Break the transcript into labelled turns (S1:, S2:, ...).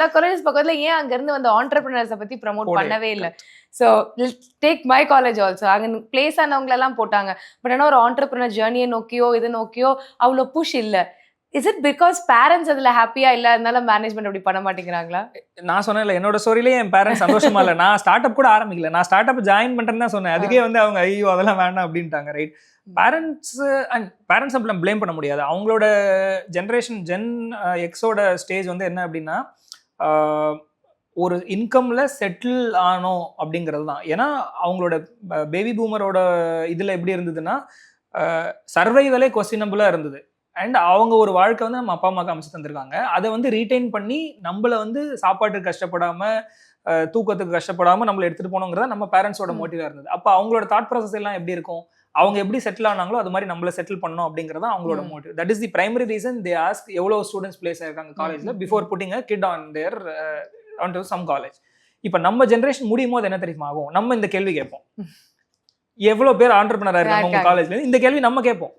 S1: எல்லா காலேஜஸ் பக்கத்துல ஏன் அங்க இருந்து வந்து ஆண்டர்பிரினர்ஸை பத்தி ப்ரமோட் பண்ணவே இல்லை. So take my college also, அங்கே பிளேஸ் ஆனவங்களெல்லாம் போட்டாங்க. பட் ஆனால் ஒரு ஆண்டர்பிரினர் ஜேர்னியை நோக்கியோ இது நோக்கியோ அவ்வளோ புஷ் இல்லை. இஸ் இட் பிகாஸ் பேரண்ட்ஸ் அதுல ஹாப்பியா இல்ல, அதனால மேனேஜ்மெண்ட் அப்படி பண்ண மாட்டேங்கிறாங்களா?
S2: நான் சொன்னேன் என்னோட ஸ்டோரியிலே என் பேரண்ட்ஸ் சந்தோஷமா இல்லை. நான் ஸ்டார்ட் அப் கூட ஆரம்பிக்கல, நான் ஸ்டார்ட் அப் ஜாயின் பண்றேன்னு தான் சொன்னேன். அதுக்கே வந்து அவங்க ஐயோ அதெல்லாம் வேண்டாம் அப்படின்ட்டாங்க. ரைட், பேரண்ட்ஸ் அப்படி ப்ளேம் பண்ண முடியாது. அவங்களோட ஜென்ரேஷன் எக்ஸோட ஸ்டேஜ் வந்து என்ன அப்படின்னா ஒரு இன்கம்ல செட்டில் ஆனோம் அப்படிங்கிறது தான். ஏன்னா அவங்களோட பேபி பூமரோட இதுல எப்படி இருந்ததுன்னா சர்வைவலே கொஸ்டினபிளா இருந்தது. அண்ட் அவங்க ஒரு வாழ்க்கை வந்து நம்ம அப்பா அம்மாவுக்கு அமைச்சு தந்திருக்காங்க. அதை வந்து ரீட்டைன் பண்ணி நம்மளை வந்து சாப்பாட்டுக்கு கஷ்டப்படாம தூக்கத்துக்கு கஷ்டப்படாம நம்மளை எடுத்துட்டு போனோங்கிறத நம்ம பேரண்ட்ஸோட மோட்டிவா இருந்தது. அப்போ அவங்களோட தாட் ப்ராசஸ் எல்லாம் எப்படி இருக்கும், அவங்க எப்படி செட்டில் ஆனாங்களோ அது மாதிரி நம்மள செட்டில் பண்ணணும் அப்படிங்கிறத அவங்களோட motive. That is the primary reason they ask எவ்வளவு ஸ்டூடெண்ட்ஸ் பிளேஸ் ஆயிருக்காங்க காலேஜ்ல before putting a kid on their on to some college. இப்போ நம்ம ஜென்ரேஷன் முடியும் போது என்ன தெரியுமா ஆகும், நம்ம இந்த கேள்வி கேட்போம், எவ்வளவு பேர் ஆண்டர்பிரினரா இருக்காங்க உங்க காலேஜ்ல, இந்த கேள்வி நம்ம கேட்போம்.